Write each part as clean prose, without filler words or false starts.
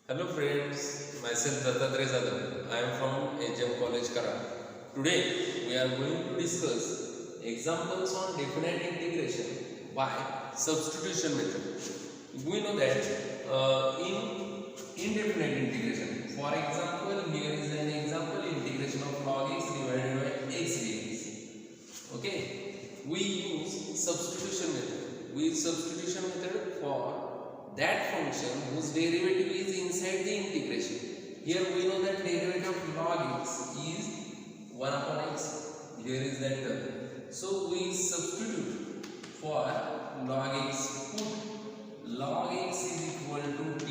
Hello friends, myself Dattatre Jadhav. I am from HM College Kara. Today we are going to discuss examples on definite integration by substitution method. We know that in indefinite integration, for example, here is an example integration of log x divided by x dx. Okay, we use substitution method. We use substitution method for that function whose derivative is inside the integration. Here we know that derivative of log x is 1 upon x. Here is that term. So we substitute for log x, put log x is equal to t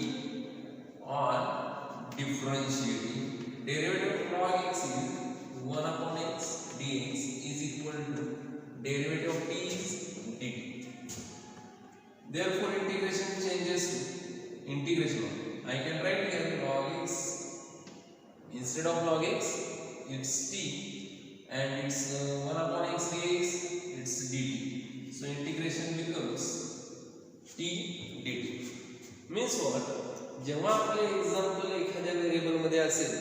on differentiating. Derivative of log x is 1 upon x dx is equal to derivative of t is dt. Therefore, integration changes to integration. I can write here log x instead of log x, it's t, and it's 1 upon x dx, it's dt. So integration becomes t dt. Means what? जेव्हा आपले example एखाद्या variable मध्ये असेल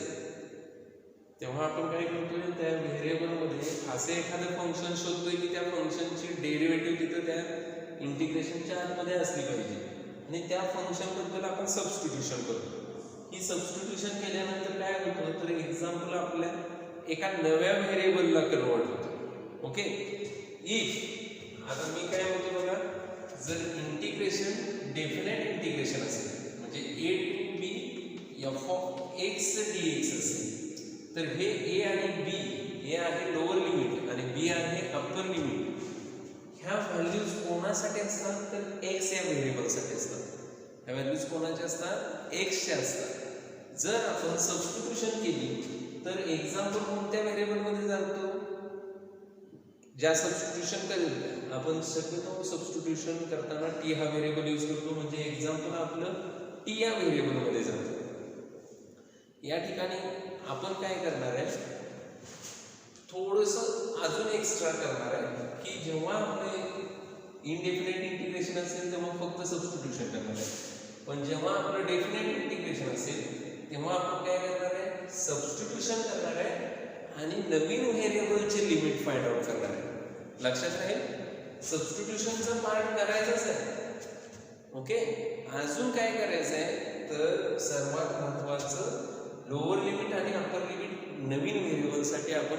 तेव्हा आपण काय करतोय, त्या व्हेरिएबल मध्ये असे एखादं फंक्शन शोधतोय की त्या फंक्शनची डेरिव्हेटिव्ह तिथे त्या इंटिग्रेशनच्या आतमध्ये असली पाहिजे आणि त्या फंक्शन बद्दल आपण सबस्टिट्यूशन करतो. ही सबस्टिट्यूशन केल्यानंतर काय होतं, तर एक्झाम्पल आपल्या एका नव्या व्हेरिएबलला कन्वर्ट होतं. ओके, इफ आता मी काय म्हणतो बघा, जर इंटिग्रेशन डेफिनेट इंटिग्रेशन असेल म्हणजे a to b f of x dx असेल, तर हे a आणि b, a आहे लोअर लिमिट आणि b आहे अप्पर लिमिट. ह्या व्हॅल्यूज कोणासाठी असतात, तर x या व्हेरिएबलसाठी असतात. ह्या व्हॅल्यूज कोणाच्या असतात, x च्या असतात. जर आपण सबस्टिट्यूशन केली तर एक्झाम्पल कोणत्या व्हेरिएबल मध्ये जातो, ज्या सबस्टिट्यूशन करेल आपण शक्यतो सबस्टिट्यूशन करताना t हा व्हेरिएबल यूज करतो, म्हणजे एक्झाम्पल आपलं t या व्हेरिएबल मध्ये जातं. या ठिकाणी आपण काय करणार आहे, थोडंसं अजून एक्स्ट्रा करणार आहे की जेव्हा आपले इनडेफिनेट इंटिग्रेशन असेल तेव्हा फक्त सबस्टिट्यूशन करणार आहे, पण जेव्हा आपलं डेफिनेट इंटिग्रेशन असेल तेव्हा आपण काय करणार आहे, सबस्टिट्यूशन करणार आहे आणि नवीन व्हेरिएबलचे लिमिट फाइंड आउट करणार आहे. लक्षात राहील, सबस्टिट्यूशनचा पार्ट करायचाच आहे. ओके, अजून काय करायचं आहे, तर सर्वात महत्त्वाचं लोअर लिमिट आणि अप्पर लिमिट नवीन व्हेरिएबलसाठी आपण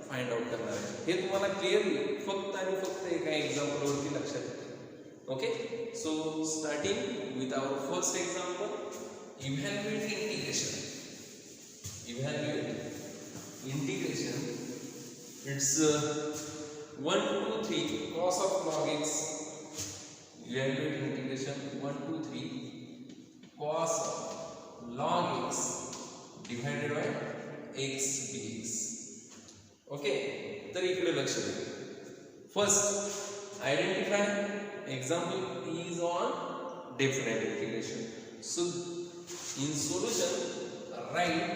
फाइंड आउट करणार आहे. हे तुम्हाला क्लिअरली फक्त आणि फक्त एका एक्झाम्पलवरती लक्षात येईल. Okay, so starting with our first example, evaluate integration. Evaluate integration, it's 1 to 3 cos of log x. Evaluate integration 1 to 3 cos of log x divided by x dx. Okay, तर इकडे लक्ष द्या. First identify example is on definite integration. So in solution write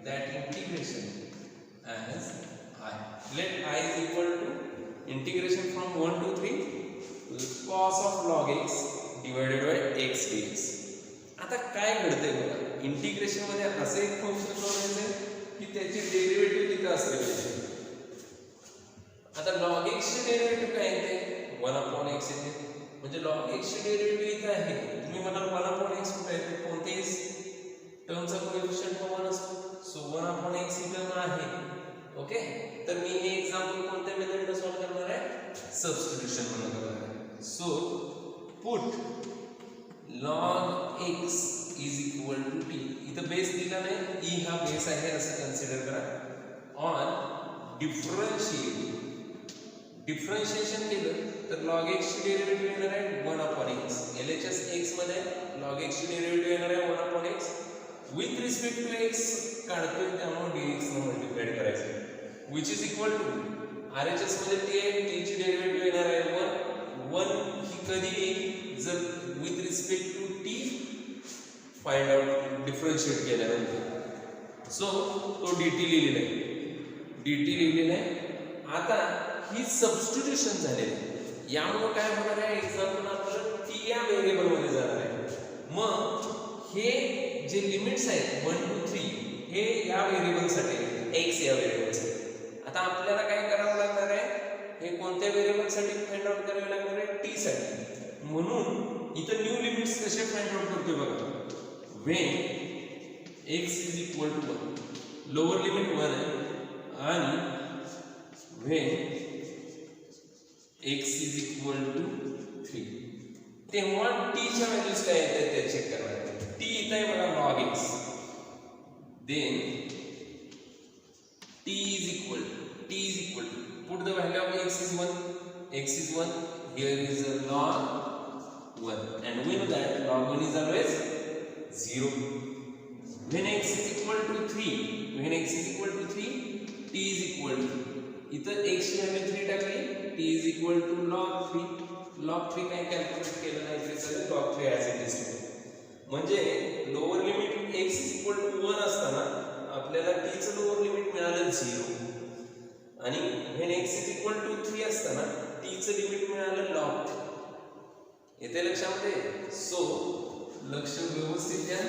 that integration as I. Let I is equal to integration from 1 to 3 cos of log x divided by x dx. आता काय घडतंय बघा, integration मध्ये असे एक function सोडवायचे की त्याची डेरिव्हेटिव्ह तिथे असली पाहिजे. आता log x ची डेरिव्हेटिव्ह काय येते, 1 upon x येते, म्हणजे log x ची डेरिव्हेटिव्ह इथे आहे. तुम्ही म्हणाल 1 upon x कुठे आहे, कोणतेही टर्मचा कोएफिशिएंट 1 असतो. सो 1 upon x ही टर्म आहे. ओके, तर मी हे एक्झाम्पल कोणत्या मेथडने सॉल्व्ह करणार आहे, सबस्टिट्यूशन म्हणून करणार आहे. So put log x is equal to t. इथं बेस दिला नाही, e हा बेस आहे असं कन्सिडर करा. ऑन डिफरन्शिएशन केलं तर log x ची डेरिव्हेटिव्ह येणार आहे 1 upon x. LHS x मध्ये log x ची डेरिव्हेटिव्ह येणार आहे 1 upon x. With respect to x काढतोय त्यामुळे dx ने मल्टिप्लाइड करायचं, which is equal to RHS मध्ये t आहे, t ची डेरिव्हेटिव्ह येणार आहे 1. ही कधी येईल, जर with respect to t find out differentiate केल्यानंतर. सो तो dt लिहिलेला आहे. आता ही सबस्टिट्यूशन झालेली आहे, यामुळे काय होणार आहे, एक्झाम्पल आपलं t या व्हेरिएबल मध्ये जाणार आहे. मग हे जे लिमिट्स आहेत 1 2 3 हे या व्हेरिएबलसाठी x या व्हेरिएबलसाठी. आता आपल्याला काय करावं लागणार आहे, हे कोणत्या व्हेरिएबलसाठी फाइंड आउट करावे लागणार आहे, t साठी. म्हणून इथं न्यू लिमिट्स कसे फाइंड आउट करतोय बघा. when x is equal to 1, lower limit 1 आहे, आणि when x is equal to 3 तेव्हा t च्या व्हॅल्यूज काय येतात ते चेक करणार. t इथं आहे बघा log x, then t is equal to put the value of x is 1, here is a log 1, and we know that log 1 is always 0. when x is equal to 3 t is equal to, इथं x ची value 3 टाकली, t is equal to log 3 काय calculate केलं नाही तरी चालेल, log 3 as it is. म्हणजे lower limit x is equal to 1 असताना आपल्याला t चं लोअर लिमिट मिळालं 0, आणि when x is equal to 3 असताना t चं लिमिट मिळालं log 3. येते लक्षामध्ये. सो लक्ष व्यवस्थित द्या.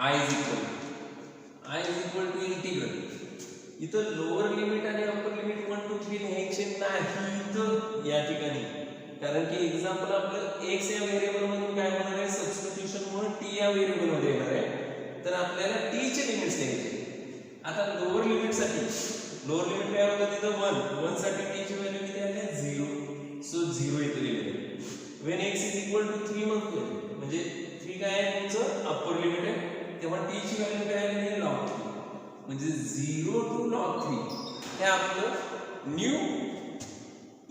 I is equal to integral. इथं लोअर लिमिट आणि अप्पर लिमिट 1 2 3 लिहायचे नाही तर या ठिकाणी, कारण की एक्झाम्पल आपलं x या व्हेरिएबल मधून काय होणार आहे, सबस्टिट्यूशन मुळे t या व्हेरिएबल मध्ये येणार आहे, तर आपल्याला t चे लिमिट्स द्यायचे. आता लोअर लिमिट साठी लोअर लिमिट काय होतं, तिथं 1 साठी t ची व्हॅल्यू किती आली, 0. सो 0 इथे लिहिलेलं आहे. when x is equal to 3 म्हणतोय, म्हणजे 3 काय आहे तुमचं अप्पर लिमिट आहे, तेव्हा t ची व्हॅल्यू काय आली, log 3, म्हणजे 0 to log 3 हे आपलं न्यू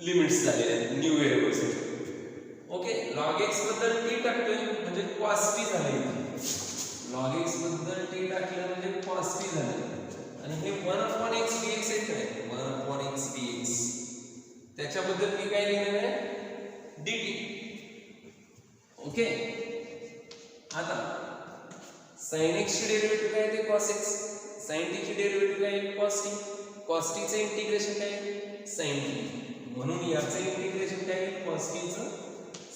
लिमिट्स झालेले आहेत new variables. Okay, log x बद्दल t टाकतोय म्हणजे cos t झाले. log x बद्दल t टाकलं म्हणजे cos t झालं, आणि हे 1/x dx येत आहे, 1/x dx, त्याच्याबद्दल मी काय लिहिणार आहे, dt. ओके, आता sin x ची डेरिव्हेटिव्ह काय आहे, cos x, sin t ची डेरिव्हेटिव्ह काय आहे, cos t, cos t चे इंटिग्रेशन काय आहे, sin t, म्हणून याचे इंटिग्रेशन काय आहे, cos t चं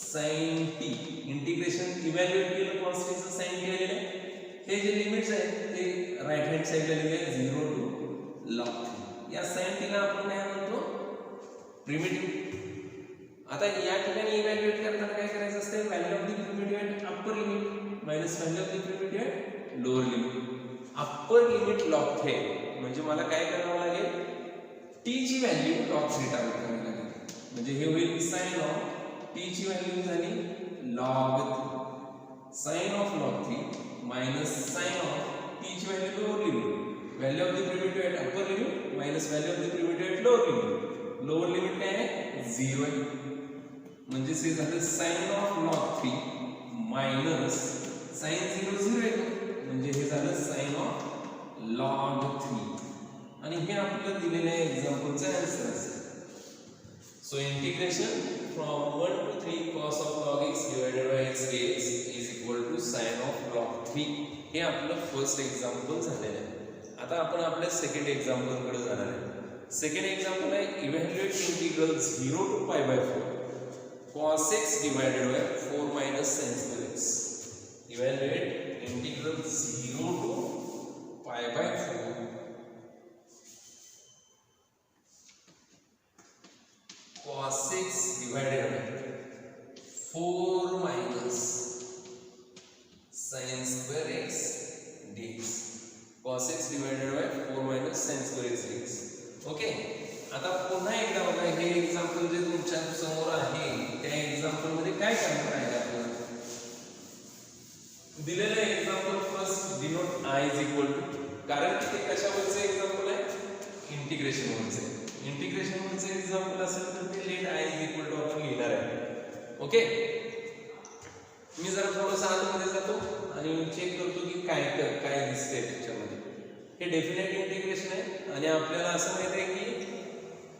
sin t. इंटिग्रेशन इव्हॅल्युएट केलं, cos t चं sin t आलेलं आहे. हे जे लिमिट्स आहेत ते राइट हँड साइडला लिहिले आहे 0 to log 3. या sin t ला आपण काय म्हणतो, प्रिमिटिव्ह. आता या ठिकाणी इव्हॅल्युएट करताना काय करायचं असते, value of the primitive at upper limit minus value of the primitive at lower limit. Upper limit log 3 म्हणजे मला काय करावं लागेल, t ची व्हॅल्यू log 3 टाकावी लागेल, म्हणजे हे होईल sin ऑफ t ची व्हॅल्यू झाली log 3, sin of log 3 minus sin of t ची value lower limit, value of the primitive at upper limit minus value of the primitive at lower limit. Lower limit काय आहे, 0 आहे, म्हणजे हे झालं sin of log 3 minus sin 0 0 येतो, म्हणजे हे झालं sin ऑफ log 3, आणि हे आपल्याला दिलेल्या एक्झाम्पलचा आन्सर असेल. So integration from 1 to 3 cos of log x divided by x dx is equal to sin of log 3. हे आपलं फर्स्ट एक्झाम्पल झालेलं आहे. आता आपण आपल्या सेकंड एक्झाम्पल कडे जाणार आहे. सेकंड एक्झाम्पल आहे evaluate integral 0 to π/4 cos x divided by 4 minus sin square x. Evaluate integral 0 to π/4 cos x divided by 4 minus sin square x dx. Cos x divided by 4 minus sin square x dx. Okay, आता पुन्हा एकदा बघा, हे example जे तुमच्या समोर आहे त्या एक्झाम्पल मध्ये काय करणार आहे आपण, दिलेलं example first denote i is equal to, कारण की ते कशावरचं एक्झाम्पल आहे, इंटिग्रेशन वरचं. इंटिग्रेशन वरचं एक्झाम्पल असेल तर ते late i is equal to आपण लिहिणार आहे. ओके, मी जरा थोडंसं आतमध्ये जातो आणि चेक करतो की काय दिसतंय त्याच्यामध्ये. हे डेफिनेट इंटिग्रेशन आहे, आणि आपल्याला असं माहित आहे की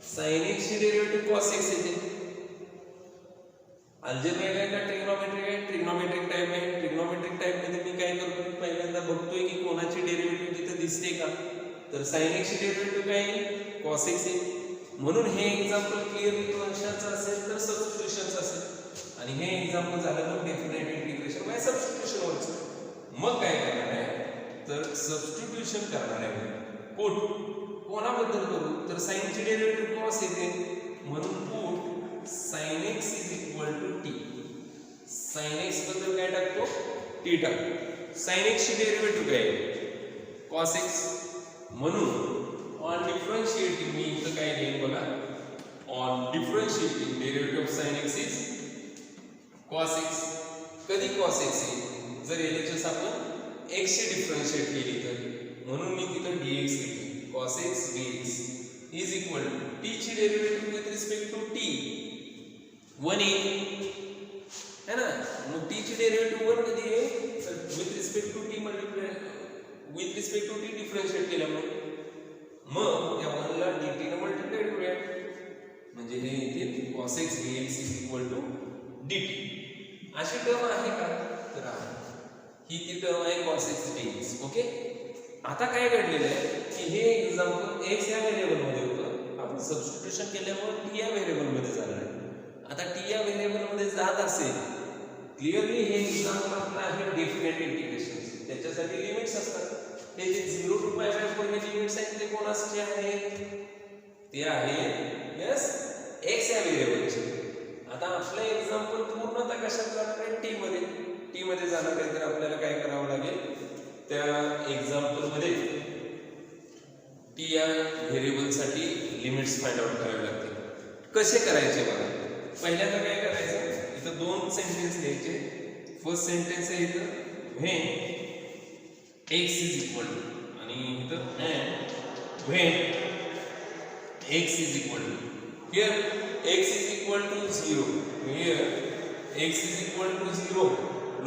sin x ची डेरिव्हेटिव्ह cos x येते. अल्जेब्रिक आहे का ट्रिग्नोमेट्रिक आहे, ट्रिग्नोमेट्रिक टाइप आहे. ट्रिग्नोमेट्रिक टाइप मध्ये मी काय करतो, पहिल्यांदा बघतोय की कोणाची डेरिव्हेटिव्ह तिथे दिसते का, तर sin x ची डेरिव्हेटिव्ह काय येईल, cos x येईल. म्हणून हे एक्झाम्पल क्लिअरली कशाचं असेल तर सबस्टिट्यूशनचं असेल, आणि हे एक्झाम्पल झालं मग डेफिनेट इंटिग्रेशन बाय सबस्टिट्यूशन वरचं. मग काय करणार आहे तर सबस्टिट्यूशन करणार आहे. पुट कोणाबद्दल करू तर साइनची डेरिव्हेटिव्ह कॉस येते म्हणून put sin x = t. sin x बद्दल काय टाकतो t टाकतो. sin x ची डेरिव्हेटिव्ह काय आहे cos x म्हणून ऑन डिफरन्शिएटिंग मी इथं काय लिहिन बघा on differentiating derivative of sin x is cos x. कधी cos x येईल जर LHS आपण x ची डिफरन्शिएट केली तर म्हणून मी तिथं dx लिहितो. cos x dx is equal to t ची derivative with respect to t 1 येईल है ना. मग t ची डेरिव्हेटिव्ह 1 कधी आहे तर with respect to t multiply with respect to t differentiate केल्यामुळे मग त्या 1 ला dt ने मल्टिप्लाय करूया म्हणजे हे येते cos x dx is equal to dt. अशी टर्म आहे का तर आहे. ही ती टर्म आहे cos x dx. ओके. आता काय घडलेलं आहे की हे एक्झाम्पल x या व्हेरिएबल मध्ये होतं आपण सबस्टिट्यूशन केल्यामुळे t या व्हेरिएबल मध्ये जाणार आहे. आता t या व्हेरिएबल मध्ये जात असेल क्लिअरली हे एक्झाम्पल आपलं आहे डेफिनेट इंटिग्रेशन. त्याच्यासाठी लिमिट्स असतात. हे जे 0 to π/4 हे लिमिट्स आहेत ते कोणाचे आहेत ते आहे यस x या व्हेरिएबलचे. आता आपलं एक्झाम्पल पूर्णतः कशात जाणार आहे t मध्ये जाणार आहे. तर आपल्याला काय करावं लागेल त्या एक्झाम्पल मध्ये t या व्हेरिएबल साठी लिमिट्स फाइंड आउट करावे लागतील. कसे करायचे बघा. पहिल्यांदा काय करायचं इथं दोन सेंटेन्स लिहायचे. फर्स्ट सेंटेन्स आहे इथं when x is equal to आणि इथं and when x is equal to here x is equal to 0 here x is equal to 0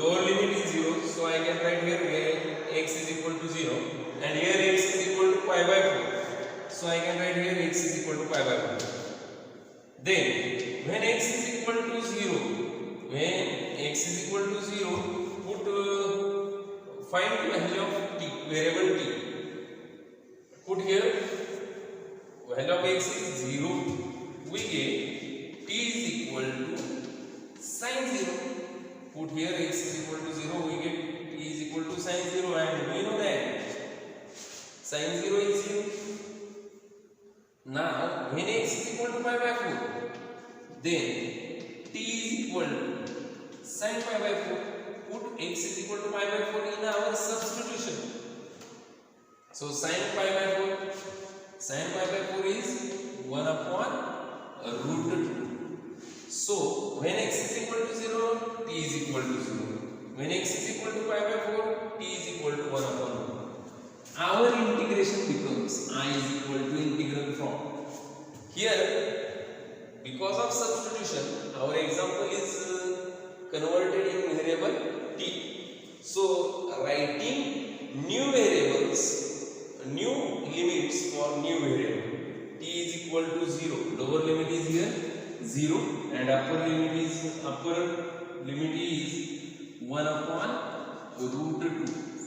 lower limit is 0 so I can write here where x is equal to 0 and here x is equal to π/4 so I can write here x is equal to π/4. Then when x is equal to 0 when x is equal to 0 put find the value of t variable t. Put here value of x is 0 we get t is equal to sin 0. Put here x is equal to 0 we get t is equal to sin 0 and we know that sin 0 is 0. Now when x is equal to π/4 then t is equal to sin π/4. Put x is equal to π/4 in our substitution. So sin π/4 is 1 upon √2. So when x is equal to 0 t is equal to 0. When x is equal to π/4 t is equal to 1 upon √2. Our integration becomes I is equal to integral from here because of substitution our example is converted in variable t. So writing new variables new limits for new variable t is equal to 0 lower limit is here 0 and upper limit is 1 upon √2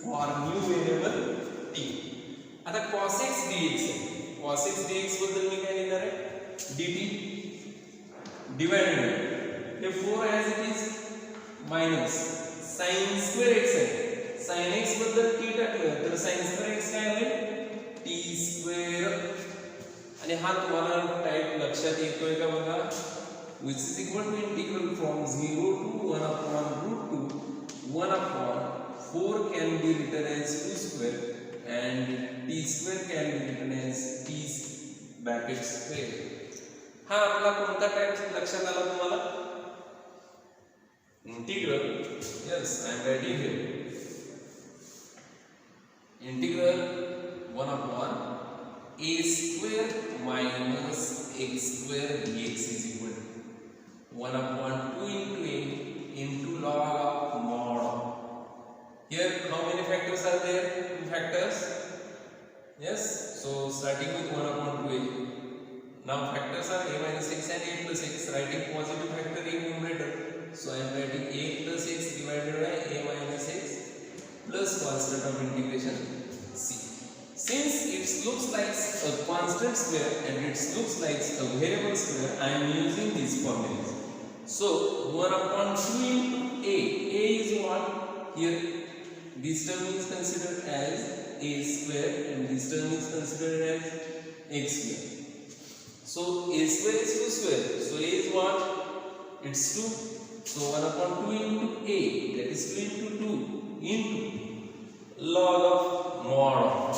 for new variable t. आता cos x dx cos x dx बद्दल मी काय लिहिणार आहे dt divided हे 4 as it is minus sin square x आहे. sin x बद्दल t टाकलं तर sin square x काय होईल t square आणि हा तुम्हाला टाइप लक्षात येतोय का बघा which is equal to integral from 0 to 1 upon √2 1 upon 4 can be written as 2 square and t square can be written as t bracket square. हा आपला कोणता टाइप लक्षात आला तुम्हाला integral yes I am writing here integral 1 upon a square minus x square dx is equal to 1 upon 2 into a into log of mod. Here how many factors are there? Two factors. Yes. So starting with 1 upon 2a. Now factors are a minus x and a plus x. Writing positive factor in numerator. So I am writing a plus x divided by a minus x plus constant of integration c. Since it looks like a constant square and it looks like a variable square, I am using these formulas. So 1 upon 2 into a. A is what? Here this term is considered as a square and this term is considered as x square. So a square is 2 square. So a is what? It's 2. So 1 upon 2 into a, that is 2 into 2 into log of mod of.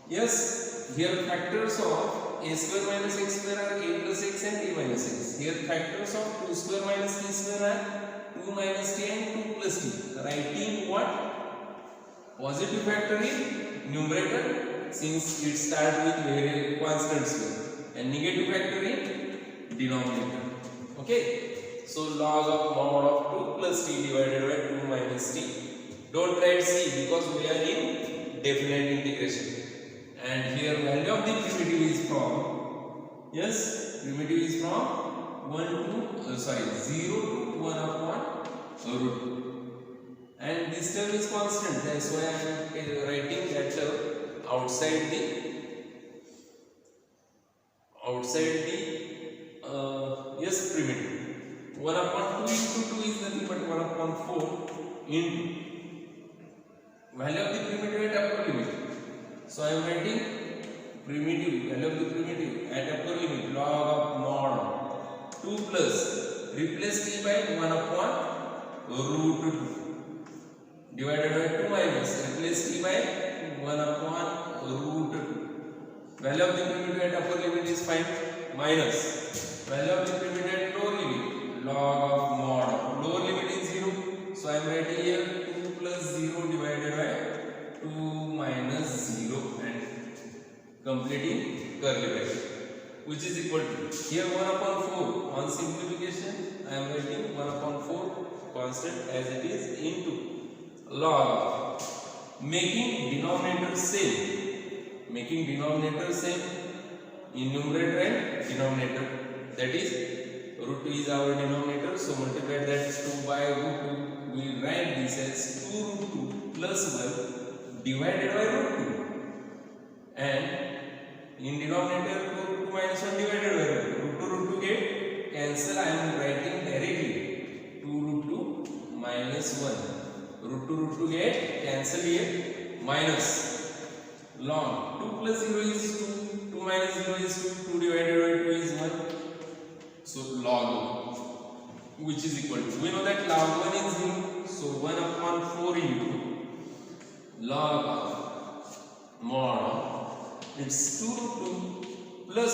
Yes, here factors of a square minus x square are a plus x and a minus x. Here factors of 2 square minus t square are 2 minus t and 2 plus t. Writing what? Positive factor in numerator since it starts with very constant square, and negative factor in denominator. Okay, so log of mod of 2 plus t divided by 2 minus t. Don't write c because we are in definite integration, and here value of the primitive is from, yes, primitive is from 0 to 1 upon root 2. And this term is constant, that's why I am writing that term outside the yes, primitive. 1 upon 2 into 2 is nothing but 1 upon 4 into value of the primitive at upper limit. So I am writing primitive, value of the primitive at upper limit, log of mod 2 plus, replace t by 1 upon root 2 divided by 2 minus, replace t by 1 upon root 2. Value of the primitive at upper limit is 5 minus value of the primitive at lower limit, log of mod. Lower limit is 0. So I am writing here 2 plus 0 divided by 2 minus 0 and completing curly bracket, which is equal to, here 1 upon 4 on simplification I am writing 1 upon 4 constant as it is into log making denominator same in numerator and denominator, that is root 2 is our denominator, so multiply that 2 by root 2. We write this as 2 root 2 plus 1 divided by root 2, and in denominator 2 root 2 minus 1 divided by root 2 get cancel. I am writing directly 2 root 2 minus 1, root 2 get cancel here, minus log 2 plus 0 is 2, 2 minus 0 is 2, 2 divided by 2 is 1, so log 1, which is equal to, we know that log 1 is 0, so 1 upon 4 into log of mod, it's 2 root 2 plus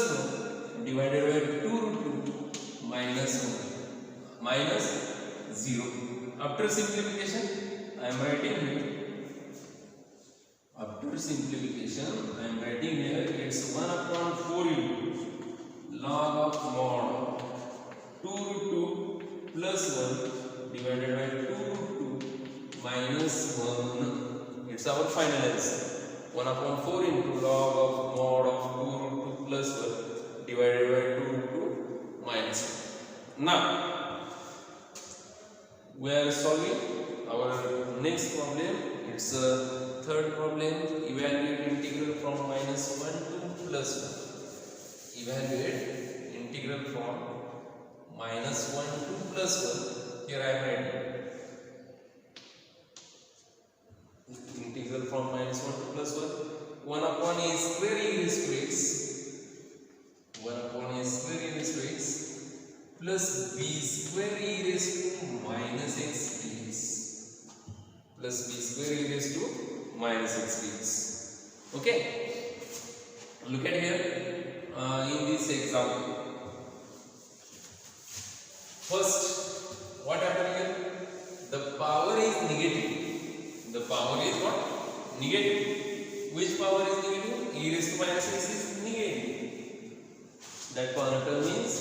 1 divided by 2 root 2 minus 1 minus 0. After simplification I am writing here, it's 1 upon 4 into log of mod 2 root 2 plus 1 divided by 2 root 2 minus 1. It's our final answer. 1 upon 4 into log of mod of 2 root 2 plus 1 divided by 2 root 2 minus 1. Now we are solving our next problem. It's a third problem. Evaluate integral from minus 1 to plus 1. Evaluate integral from minus 1 to plus 1. Here I am writing integral from minus 1 to plus 1. 1 upon a square e raised to x, 1 upon a square e raised to x plus b square e raised to minus x dx, plus b square e raised to minus x dx. Okay, look at here in this example. First, what happened here? The power is negative. The power is what? Negative. Which power is negative? E raised to minus x is negative. That power term means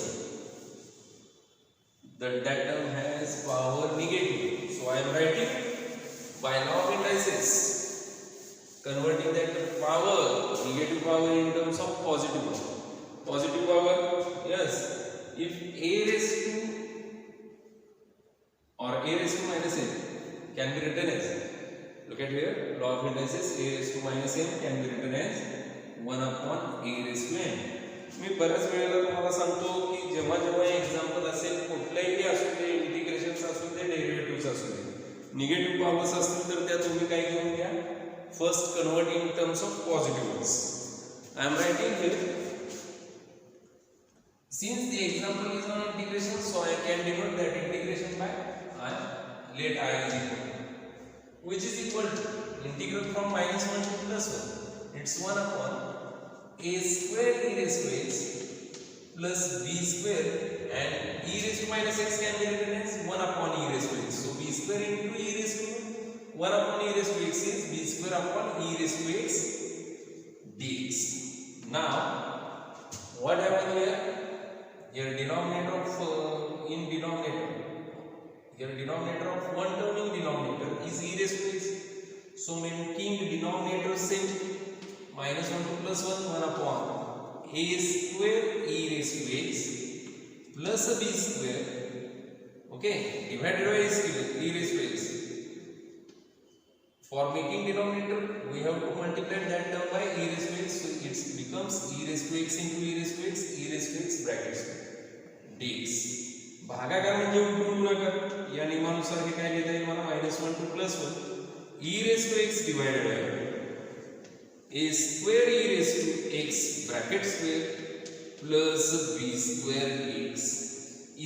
that term has power negative. So I am writing by law of indices, converting that power, negative power, in terms of positive power. Positive power, yes. If a raised to or a raised to minus n can be written as, look at here, law of indices, a raised to minus n can be written as 1 upon a raised to n. मी बऱ्याच वेळेला तुम्हाला सांगतो की जेव्हा जेव्हा example असेल कुठल्याही असू दे, इंटिग्रेशन्स असू दे, डेरिव्हेटिव्हज असू दे, निगेटिव्ह पॉवर्स असतील तर त्या तुम्ही काय घेऊन घ्या, first convert in terms of positive. I am writing here since the example is on integration, so I can denote that integration by I. Let I is equal to, which is equal to integral from -1 to +1. It's 1 upon a square e raised to x plus b square, and e raised to minus x can be written as 1 upon e raised to x. So b square into e raised to 1 upon e raised to x is b square upon e raised to x dx. Now what happened here? Here denominator of denominator of one term in denominator is e raised to x. So making denominator same, -1 to +1, 1 upon a square e raised to x plus a b square, okay, divided by e raised to x. For making denominator we have to multiply that term by e raised to x, so it becomes e raised to x into e raised to x, e raised to x brackets dx. भागाकार म्हणजे उलटून गुणाकार, या नियमानुसार हे काय लिहिता येईल मला, -1 to +1 e raised to x divided by a square e raised to x bracket square plus b square dx.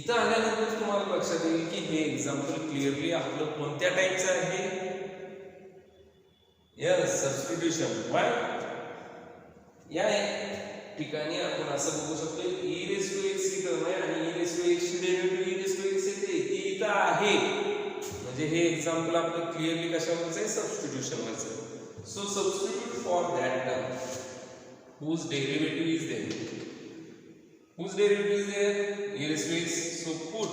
इथं आल्यानंतर तुम्हाला लक्षात येईल की हे एक्झाम्पल क्लिअरली आपलं कोणत्या टाइपचं आहे. Yes, substitution. व्हाय या ठिकाणी आपण असं बघू शकतो e raised to x ची टर्म आहे आणि e raised to x ची derivative e raised to x येते, ती इथं आहे. म्हणजे हे एक्झाम्पल आपलं क्लिअरली कशावरचं आहे, सबस्टिट्यूशनवरचं आहे. So substitute for that term whose derivative is there. Whose derivative is there? E raised to x. So put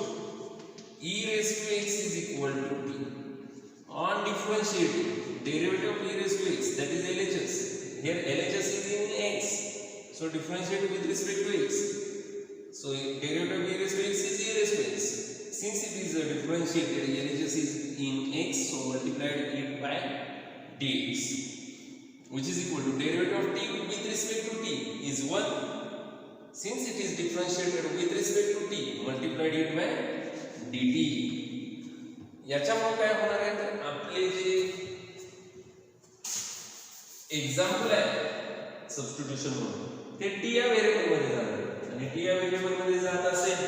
e raised to x is equal to t. On differentiating derivative of e raised to x, that is LHS. Here LHS is in x. So differentiate with respect to x. So derivative of e raised to x is e raised to x. Since it is differentiated, LHS is in x, so multiplied it by dx, which is equal to derivative of t with respect to t is 1. Since it is differentiated with respect to t, multiplied it by dt. याच्यामुळे काय होणार आहे तर आपले जे example आहे substitution म्हणून ते टी या व्हेरिएबल मध्ये जाणार, आणि टी या व्हेरिएबल मध्ये जात असेल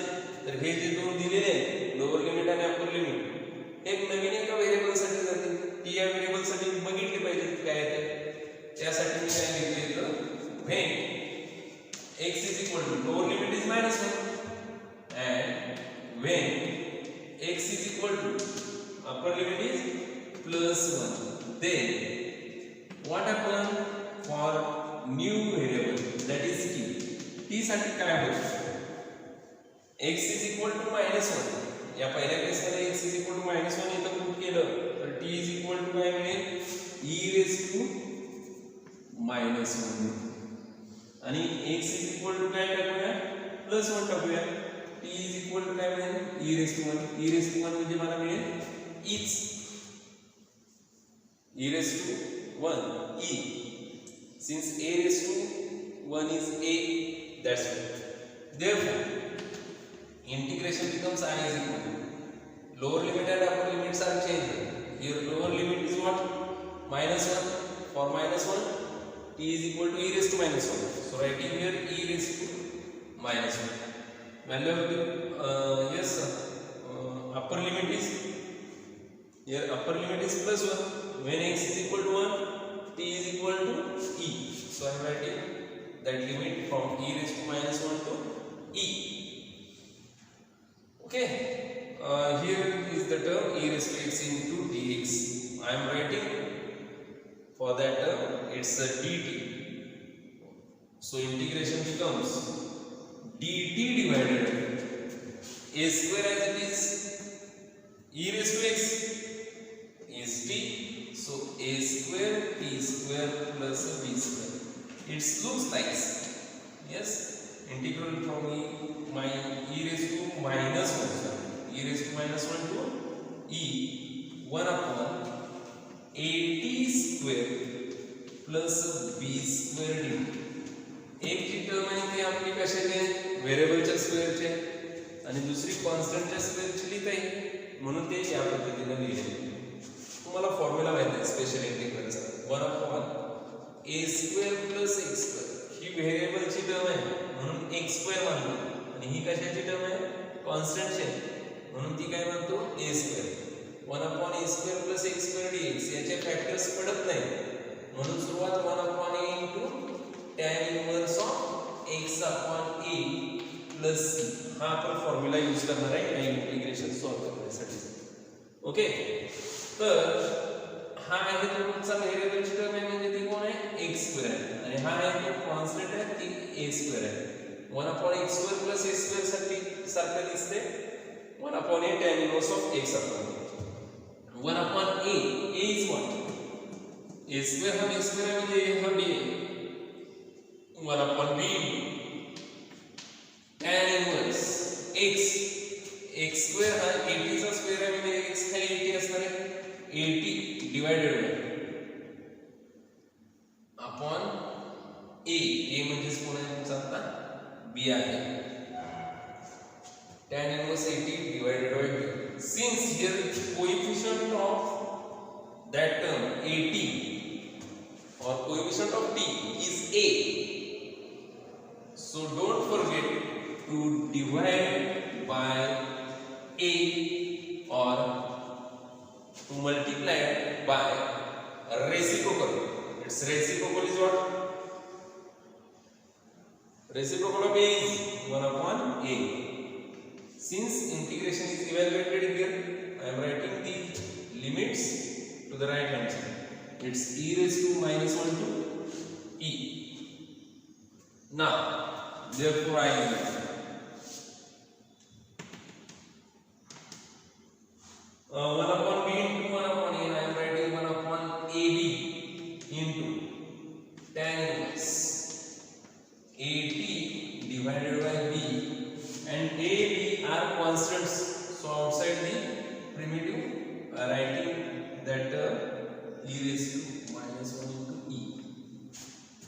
तर हे जे दोन दिलेले आहेत लोअर लिमिट आणि अपर लिमिट एक नवीन एका व्हेरिएबल साठी जातील. टी या व्हेरिएबल साठी बघितले पाहिजे काय आहे, त्यासाठी मी काय लिहिलं, when x is equal to lower limit is -1 and when x is equal to upper limit is +1, then what happen for new variable that is t साठी काय होईल, x is equal to -1. या पहिल्या केसमध्ये x is equal to -1 इथं put केलं तर t is equal to काय मिळेल, e raised to -1, आणि x is equal to काय टाकूया, +1 टाकूया. t is equal to काय मिळेल, e raised to 1. e raised to 1 म्हणजे मला मिळेल e's, e raised to 1 e. Since a raised to 1 is a, that's why. Therefore, integration becomes I is equal to lower limit and upper limits are changed. Here lower limit is what, -1. For -1, t is equal to e raised to -1. So writing here e raised to -1. Value of the yes upper limit is here, upper limit is +1. When x is equal to 1, t is equal to e. So I am writing that limit from e raised to -1 to e. Okay, here is the term e raised to x into dx. I am writing for that term it's a dt. So integration becomes dt divided by a square, as it is e raised to x is t, so a square t square plus b square. It looks like, yes, integral from e raised to -1, e raised to -1 to e 1 upon a t square plus b square into एक जी term आहे ती आपली कशाची आहे, व्हेरिएबलच्या स्क्वेअरची आहे आणि दुसरी कॉन्स्टंटच्या स्क्वेअरची लिहिता येईल, म्हणून ते या पद्धतीने लिहिले. तुम्हाला फॉर्म्युला माहिती आहे स्पेशल इंटिग्रलचा, 1/a² + x² ही व्हेरिएबलची टर्म आहे म्हणून x² म्हणतो आणि ही कशाची टर्म आहे, कॉन्स्टंटची म्हणून ती काय म्हणतो a². 1/a² + x² dx याचे फॅक्टर्स पडत नाही म्हणून सुरुवात 1/a tan inverse of x/a + c हा आपण फॉर्म्युला यूज करणार आहे या इंटिग्रेशन सॉल्व्ह करण्यासाठी. ओके, तर हा आहे तुमचा व्हेरिएबलची टर्म आहे म्हणजे ती कोण आहे, x² आहे आणि हा आहे तो कॉन्स्टंट आहे ती a² आहे. 1/x² + a² साठी सारखं दिसते 1/a tan inverse of x/a. 1/a is what, a² हा b² आहे म्हणजे a हा b आहे. 1/b tan इनवर्स x² हा 80 चा स्क्वेअर आहे म्हणजे x हा 80 असणार आहे. 80 डिवाइडेड अपॉन a म्हणजे कोण आहे तुमचा आता b आहे. tan inverse 80 divided by b. Since here coefficient of that term 80 or coefficient of t is a, so don't forget to divide by a or to multiply by reciprocal. Its reciprocal is what? Reciprocal of a is 1/a. Since integration is evaluated here, I am writing the limits to the right hand side. It's e⁻⁻1 to e. Now, therefore I am 1/b into 1/a. I am writing 1/ab into tan inverse 80 divided by b, and a, b are constants, so outside the primitive writing that e⁻⁻1 into e.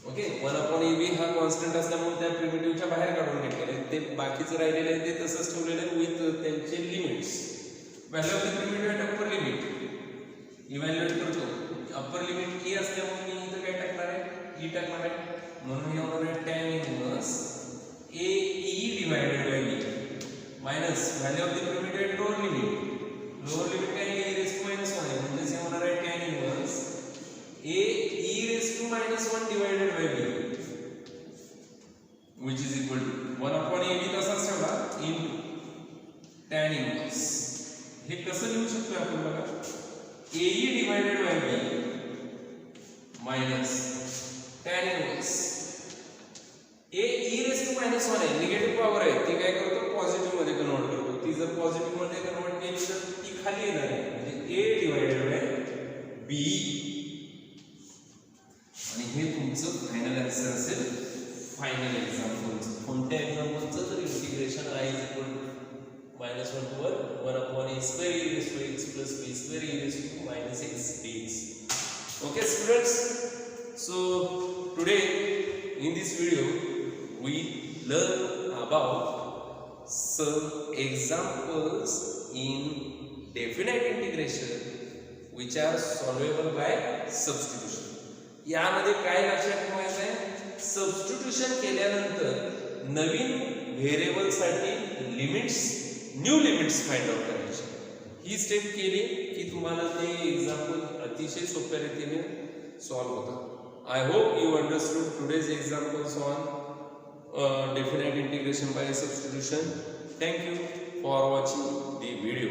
Okay, 1/ab हा constant असल्यामुळे त्या प्रिमिटिव्हच्या बाहेर काढून घेतलेले, ते बाकीचं राहिलेलं आहे ते तसंच ठेवलेलं आहे विथ त्यांचे limits. Value of the primitive at upper limit evaluate करतो. अप्पर लिमिट e असल्यामुळे मी इथं काय टाकणार आहे, e टाकणार आहे म्हणून हे होणार आहे tan inverse a e divided by b minus value of the primitive at lower limit. Lower limit काय e⁻⁻1 आहे म्हणजे हे होणार आहे tan inverse a e⁻⁻1 divided by b which is equal to 1/ab तसाच ठेवला into tan इनवर्स. हे कसं लिहू शकतो आपण बघा, ae divided by b minus tan inverse a e⁻⁻1 आहे, निगेटिव्ह पॉवर आहे, ती काय करतो पॉझिटिव्ह मध्ये कन्वर्ट करतो. ती जर पॉझिटिव्ह मध्ये कन्वर्ट केली तर ती खाली येणार आहे म्हणजे a डिवाइडेड बाय b आणि हे तुमचं फायनल आन्सर असेल. फायनल एक्झाम्पलचं कोणत्या एक्झाम्पलचं तर integration i is equal to -1 to 1/a² e⁻x plus b² e⁻x dx. Okay students, so today in this video we learn about some examples in definite integration which are solvable by substitution. यामध्ये काय लक्षात ठेवायचं आहे, substitution केल्यानंतर नवीन variable साठी limits, new limits find out करायचे. ही step केली की तुम्हाला ते एक्झाम्पल अतिशय सोप्या रीतीने सॉल्व्ह होतात. I hope you understood today's examples on definite integration by substitution. Thank you for watching the video.